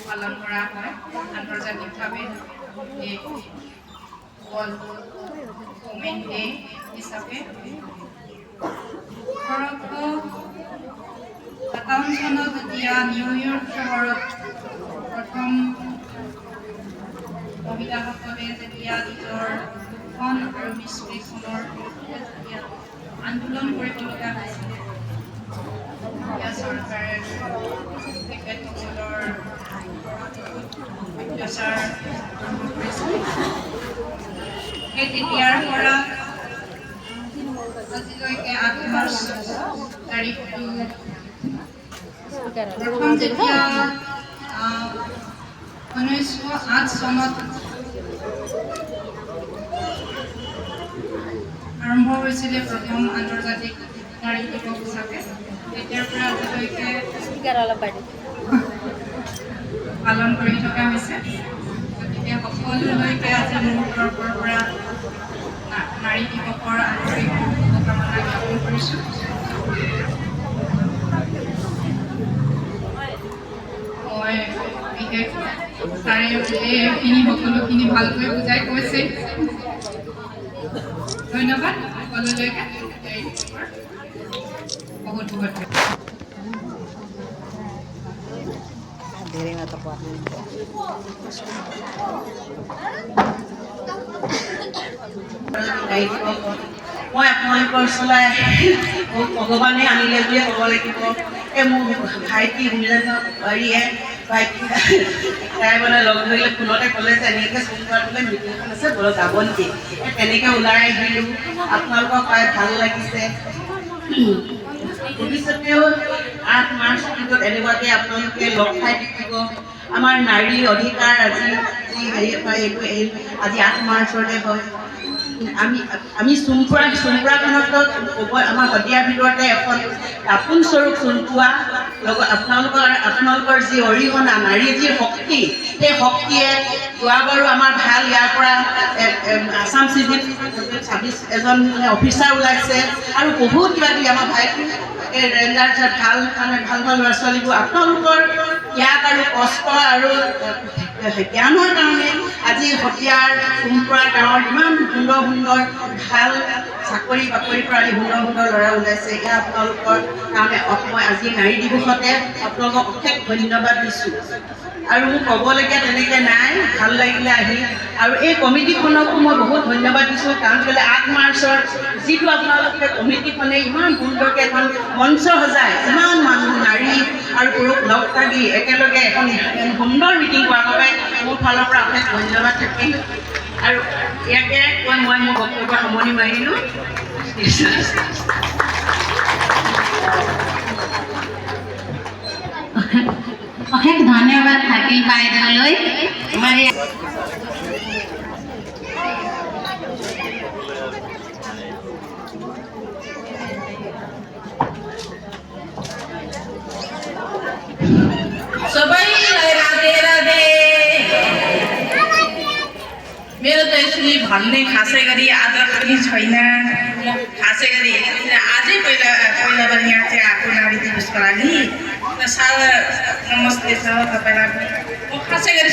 পালন কৰা হয় আন্তৰ্জাতিকভাৱে ৱৰ্ল্ড ওমেন ডে হিচাপে 1857 চনত যেতিয়া নিউয়ৰ্ক চহৰত প্ৰথম মহিলাসকলে যেতিয়া নিজৰ দুখন আৰু মিস্ত্ৰীখনৰ যেতিয়া আন্দোলন কৰিব লগা হৈছিলে তেতিয়া চৰকাৰে তেখেতসকলৰ অত্যাচাৰ কৰিছিলে। সেই তেতিয়াৰ পৰা আজিলৈকে 8 মাৰ্চ তাৰিখটো প্ৰথম যেতিয়া 1908 চনত আৰম্ভ হৈছিলে প্ৰথম আন্তৰ্জাতিক নাৰী দিৱস হিচাপে তেতিয়াৰ পৰা আজিলৈকে পালন কৰি থকা হৈছে। গতিকে সকলোলৈকে আজি মোৰ তৰফৰ পৰা নাৰী দিৱসৰ আন্তৰিক শুভকামনা জ্ঞাপন কৰিছোঁ। মই বিশেষ ছাৰে এইখিনি সকলোখিনি ভালকৈ বুজাই কৈছে। ধন্যবাদ সকলোলৈকে বহুত বহুত মই আপোনালোকৰ ওচৰলৈ ভগৱানে আনিলে বুলিয়ে ক'ব লাগিব। মোৰ ভাইটি হেৰিয়ে ভাইটি তাই মানে লগ ধৰিলে ফোনতে ক'লে যে এনেকৈ সোমবাৰলৈ মিটিং এখন আছে বোলো যাব নেকি। তেনেকৈ ওলাই আহিলোঁ। আপোনালোকক পাই ভাল লাগিছে। ভৱিষ্যতেও 8 মাৰ্চ দিনটোত এনেকুৱাকৈ আপোনালোকে লগ খাই থাকিব। আমাৰ নাৰী অধিকাৰ আজি হেৰি পায় আজি 8 মাৰ্চতে হয়। আমি চুমপুৰাখনত আমাৰ শদিয়াৰ ভিতৰতে এখন আপোন স্বৰূপ চুমপুৰা লগত আপোনালোকৰ যি অৰিহণা নাৰীৰ যি শক্তি সেই শক্তিয়ে যোৱাবাৰো আমাৰ ভাল ইয়াৰ পৰা আছাম চিভিল 26 এজন অফিচাৰ ওলাইছে আৰু বহুত কিবা কিবি আমাৰ ভাইটি ৰেঞ্জাৰ ভাল ল'ৰা ছোৱালীবোৰ আপোনালোকৰ ইয়াত আৰু কষ্ট আৰু জ্ঞানৰ কাৰণে আজি শদিয়াৰ চুমপুৰা গাঁৱৰ ইমান সুন্দৰ সুন্দৰ ভাল চাকৰি বাকৰিৰ পৰা আদি সুন্দৰ সুন্দৰ ল'ৰা ওলাইছে। এয়া আপোনালোকৰ কাৰণে মই আজি নাৰী দিৱসতে আপোনালোকক অশেষ ধন্যবাদ দিছোঁ। আৰু মোক ক'বলগীয়া তেনেকৈ নাই। ভাল লাগিলে আহি আৰু এই কমিটিখনকো মই বহুত ধন্যবাদ দিছোঁ। কাৰণ কেলৈ 8 মাৰ্চৰ যিটো আপোনালোকে কমিটিখনে ইমান সুন্দৰকৈ এখন মঞ্চ সজায় ইমান মানুহ নাৰী আৰু পুৰুষ লগ লাগি একেলগে এখন সুন্দৰ মিটিং কৰাৰ বাবে মোৰ ফালৰ পৰা অশেষ ধন্যবাদ থাকিল। আৰু ইয়াকে কৈ মই মোৰ বক্তব্য সামৰণি মাৰিলোঁ। অশেষ ধন্যবাদ থাকিল বাইদেউলৈ। আমাৰ सबैलाई राधे राधे। मेरो त यसरी भन्ने खासै गरी आदर पनि छैन। खासै गरी आजै पहिला यहाँ चाहिँ आएको नारी दिवसको लागि सारा नमस्ते छ तपाईँलाई। म खासै गरी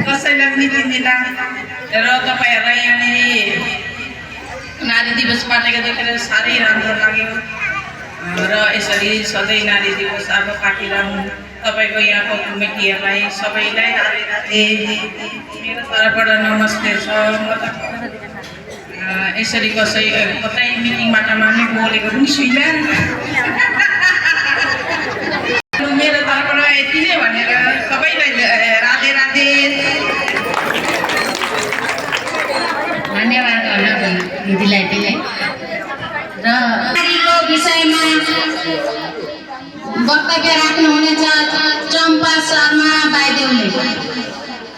कसैलाई पनि चिन्दिनँ र तपाईँहरूलाई यहाँनिर नारी दिवस पालेको देखेर साह्रै राम्रो लाग्यो। र यसरी सधैँ नारी दिवस अब काटिरहनु तपाईँको यहाँको कमिटीहरूलाई सबैलाई मेरो तर्फबाट नमस्ते छ। यसरी कतै मिटिङबाट मात्रै बोलेको पनि छुइनँ। मेरो तर्फबाट यति नै भनेर सबैलाई राधे राधे। धन्यवाद दिदीलाई पनि। र नारीको विषयमा वक्तव्य राख्नुहुनेछ चम्पा शर्मा बाइदेउले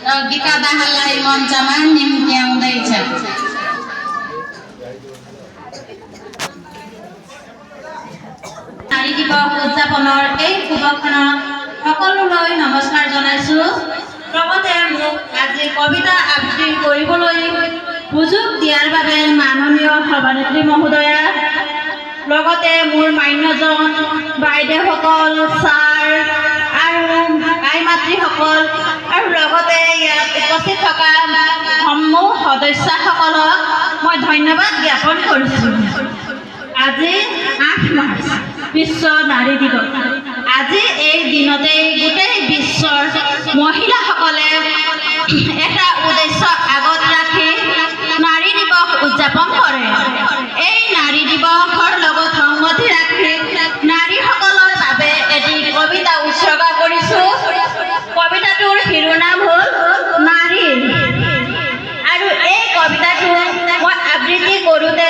र गीता दाहाललाई मञ्चमा निम्त्याउँदैछ। नारी दिवस উদযাপনৰ এই শুভক্ষণত সকলোলৈ নমস্কাৰ জনাইছোঁ। লগতে মোক আজি কবিতা আবৃত্তি কৰিবলৈ সুযোগ দিয়াৰ বাবে মাননীয় সভানেত্ৰী মহোদয়া লগতে মোৰ মান্যজন বাইদেউসকল ছাৰ আৰু আই মাতৃসকল আৰু লগতে ইয়াত উপস্থিত থকা সমূহ সদস্যসকলক মই ধন্যবাদ জ্ঞাপন কৰিছোঁ। আজি 8 মাৰ্চ বিশ্ব নাৰী দিৱস। আজি এই দিনতেই গোটেই বিশ্বৰ মহিলাসকলে এটা উদ্দেশ্য আগত ৰাখি নাৰী দিৱস উদযাপন কৰে। এই নাৰী দিৱসৰ লগত সংগতি ৰাখি নাৰীসকলৰ বাবে এটি কবিতা উৎসৰ্গা কৰিছোঁ। কবিতাটোৰ শিৰোনাম হ'ল নাৰী। আৰু এই কবিতাটো মই আবৃত্তি কৰোঁতে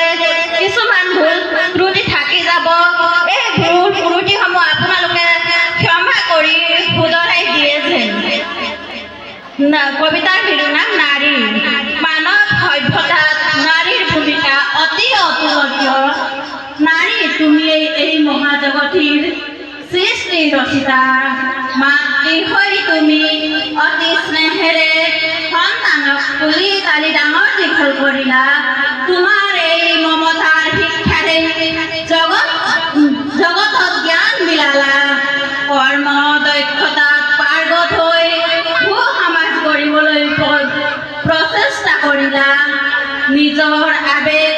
কিছুমান ভুল ত্ৰুটি থাকি যাব। এই ভুল ত্ৰুটিসমূহ আপোনালোকে ক্ষমা কৰি শুধৰাই দিয়ে যেন। কবিতাৰ শিৰোনাম নাৰী। মানৱ সভ্যতাত নাৰীৰ ভূমিকা অতি অতুলনীয়। নাৰী তুমিয়েই এই মহাজগতিৰ সৃষ্টি ৰচিতা। মাতৃ হৈ তুমি অতি স্নেহেৰে সন্তানক তুলি তালি ডাঙৰ দীঘল কৰিলা। তোমাৰ এই মমতাৰ শিক্ষাৰে জগতত জ্ঞান বিলালা। কৰ্ম দক্ষতাত পাৰ্গত হৈ সমাজ গঢ়িবলৈ প্ৰচেষ্টা কৰিলা। নিজৰ আবেগ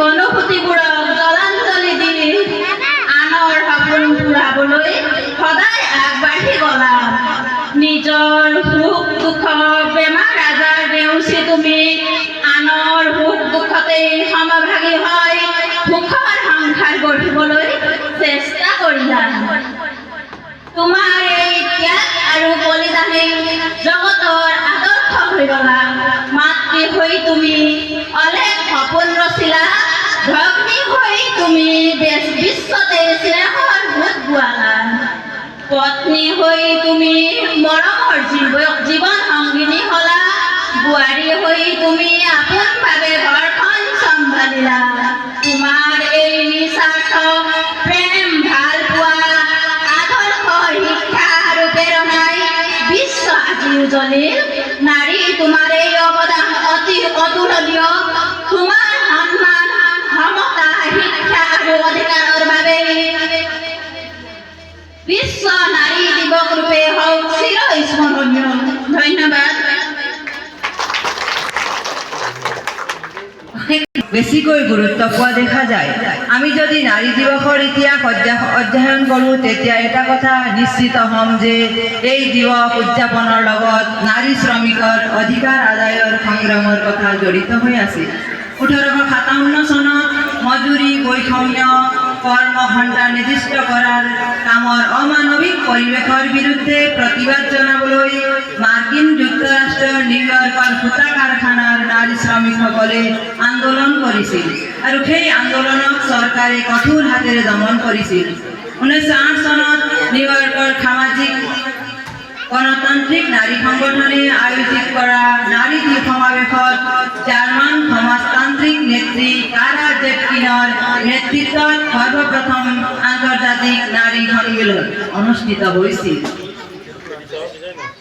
অনুভূতিবোৰক জলাঞ্জলি দি আনৰ সপোন পূৰাবলৈ সদায় আগবাঢ়ি গলা। নিজৰ সুখ দুখ বেমাৰ আজাৰ নেওচি তুমি আনৰ সুখ দুখতেই সমভাগী হৈ সুখৰ সংসাৰ গঢ়িবলৈ চেষ্টা কৰিলা। তোমাৰ এই ত্যাগ আৰু বলিদানে জগতৰ আদৰ্শ হৈ গলা। মাতৃ হৈ তুমি অলেখ সপোন ৰচিলা। ভগ্নী হৈ তুমি বিশ্বতে স্নেহৰ ভোট গোৱালা। পত্নী হৈ তুমি মৰমৰ জীৱন সংগিনী হলা। বোৱাৰী হৈ তুমি আপোনভাৱে ঘৰখন চম্ভালিলা। তোমাৰ এই নিস্বাৰ্থ প্ৰেম ভাল পোৱা আদৰ্শ শিক্ষা আৰু প্ৰেৰণাই বিশ্ব আজি উজ্বলিল। নাৰী তোমাৰ এই অৱদান অতি অতুলনীয়। তোমাৰ সন্মান সমতা শিক্ষা আৰু অধিকাৰৰ বাবে বিশ্ব নাৰী দিৱস ৰূপে হওক চিৰস্মৰণীয়। ধন্যবাদ। বেছিকৈ গুৰুত্ব পোৱা দেখা যায়। আমি যদি নাৰী দিৱসৰ ইতিহাস অধ্যয়ন কৰোঁ তেতিয়া এটা কথা নিশ্চিত হ'ম যে এই দিৱস উদযাপনৰ লগত নাৰী শ্ৰমিকৰ অধিকাৰ আদায়ৰ সংগ্ৰামৰ কথা জড়িত হৈ আছে। 1857 চনত মজুৰি বৈষম্য কৰ্ম ঘণ্টা নিৰ্দিষ্ট কৰাৰ কামৰ অমানৱিক পৰিৱেশৰ বিৰুদ্ধে প্ৰতিবাদ জনাবলৈ মাৰ্কিন যুক্তৰাষ্ট্ৰৰ নিউয়ৰ্কৰ সূতা কাৰখানাৰ নাৰী শ্ৰমিকসকলে আন্দোলন কৰিছিল আৰু সেই আন্দোলনক চৰকাৰে কঠোৰ হাতেৰে দমন কৰিছিল। 1908 চনত নিউয়ৰ্কৰ সামাজিক গণতান্ত্ৰিক নাৰী সংগঠনে আয়োজিত কৰা নাৰী সমাৱেশত জাৰ্মান সমাজতান্ত্ৰিক নেত্ৰী ক্লাৰা জেটকিনৰ নেতৃত্বত সৰ্বপ্ৰথম আন্তৰ্জাতিক নাৰী সন্মিলন অনুষ্ঠিত হৈছিল।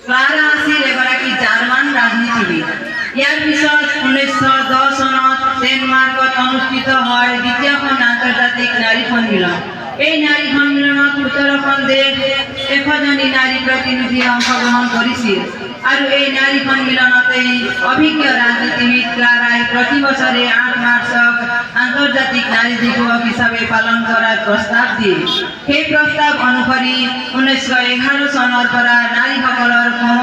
ক্লাৰা আছিল এগৰাকী জাৰ্মান ৰাজনীতিবিদ। ইয়াৰ পিছত 1910 চনত ডেনমাৰ্কত অনুষ্ঠিত হয় দ্বিতীয়খন আন্তৰ্জাতিক নাৰী সন্মিলন। এই নাৰী সন্মিলনত 17খন দেশ 100জনী নাৰী প্ৰতিনিধিয়ে অংশগ্ৰহণ কৰিছিল আৰু এই নাৰী সন্মিলনতেই অভিজ্ঞ ৰাজনীতিবিদ ক্লাৰাই প্ৰতি বছৰে 8 মাৰ্চক আন্তৰ্জাতিক নাৰী দিৱস হিচাপে পালন কৰাৰ প্ৰস্তাৱ দিয়ে। সেই প্ৰস্তাৱ অনুসৰি 1911 চনৰ পৰা নাৰীসকলৰ সম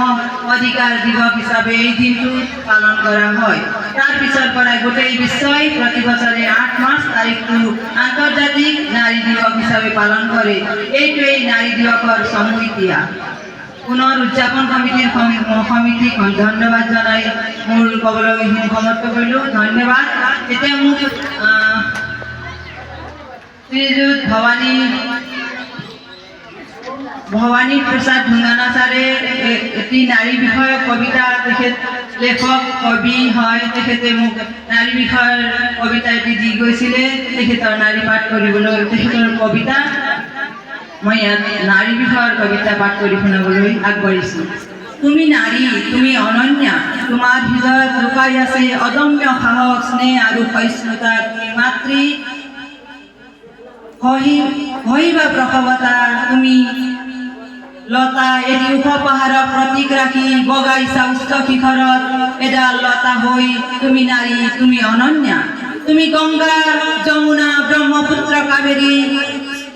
অধিকাৰ দিৱস হিচাপে এই দিনটো পালন কৰা হয়। তাৰ পিছৰ পৰা গোটেই বিশ্বই প্ৰতি বছৰে 8 মাৰ্চ তাৰিখটো আন্তৰ্জাতিক নাৰী দিৱস হিচাপে পালন কৰে। এইটোৱেই নাৰী দিৱসৰ চমু ইতিহাস। পুনৰ উদযাপন সমিতিক ধন্যবাদ জনাই মোৰ ক'বলৈ সমাপ্ত কৰিলোঁ। ধন্যবাদ। এতিয়া মোক শ্ৰীযুত ভৱানী প্ৰসাদ ঢুংগানা ছাৰে এটি নাৰী বিষয়ক কবিতা, তেখেত লেখক কবি হয়, তেখেতে মোক নাৰী বিষয়ৰ কবিতা এটি দি গৈছিলে। তেখেতৰ নাৰী পাঠ কৰিবলৈ তেখেতৰ কবিতা মই ইয়াত নাৰী বিষয়ৰ কবিতা পাঠ কৰি শুনাবলৈ আগবাঢ়িছোঁ। তুমি নাৰী, তুমি অনন্যা, তোমাৰ হৃদয়ত লুকাই আছে অদম্য সাহস, স্নেহ আৰু সহিষ্ণুতা। তুমি মাতৃ, সহিবা প্ৰসৱতা, তুমি লতা এটি ওখ পাহাৰক প্ৰতীক ৰাখি বগাইছা উচ্চ শিখৰত এডাল লতা হৈ তুমি নাৰী তুমি অনন্যা তুমি গংগা যমুনা ব্ৰহ্মপুত্ৰ কাবেৰী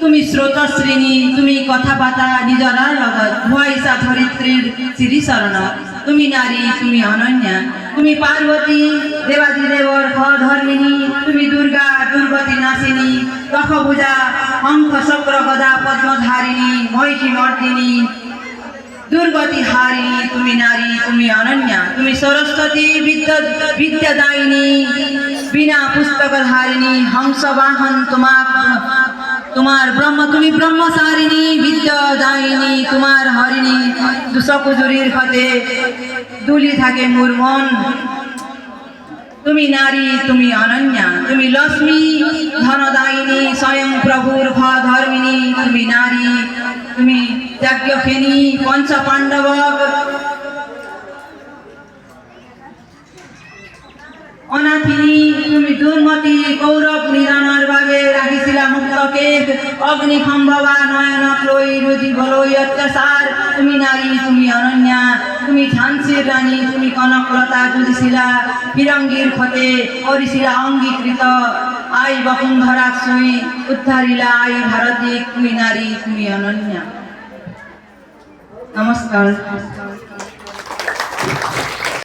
তুমি স্ৰোতশ্ৰেণী তুমি কথা পাতা নিজৰাৰ লগত ধুৱাইছা ধৰিত্ৰীৰ শ্ৰীচৰণত তুমি নাৰী তুমি অনন্যা তুমি পাৰ্বতী দেৱাদিদেৱৰ সধৰ্মিনী তুমি দুৰ্গা দুৰ্গতি নাচিনী দশভুজা শংখ চক্ৰ গদা পদ্মধাৰিণী মহিষী মৰ্দিনী দুর্গতি হারিণী তুমি নারী তুমি অনন্যা তুমি সরস্বতী বিদ্যাদায়িনী বিনা পুস্তক ধারিণী হংস বাহন তোমার ব্রহ্ম তুমি ব্রহ্মচারিণী বিদ্যাদায়িনী তোমার হরিণী দুশকুজুরির হতে দুলি থাকে মোর মন তুমি নারী তুমি অনন্যা তুমি লক্ষ্মী ধনদায়িনী স্বয়ং প্রভুর ধর্মিনী তুমি নারী তুমি যাজ্ঞসেনী পঞ্চ পাণ্ডবক অনাথিনী তুমি দুর্মতি কৌরব নিধনৰ বাবে ৰাখিছিলা মুক্তকে অগ্নি সম্ভৱা নয়নক লৈ জীৱলৈ অত্যাচাৰ তুমি নাৰী তুমি অনন্যা তুমি ঝান্সীৰ ৰাণী তুমি কনকলতা যুঁজিছিলা ফিৰংগীৰ সতে কৰিছিলা অংগীকৃত আই বসুন্ধৰাক চুই উদ্ধাৰিলা আই ভাৰতীক তুমি নাৰী তুমি অনন্যা নমস্কাৰ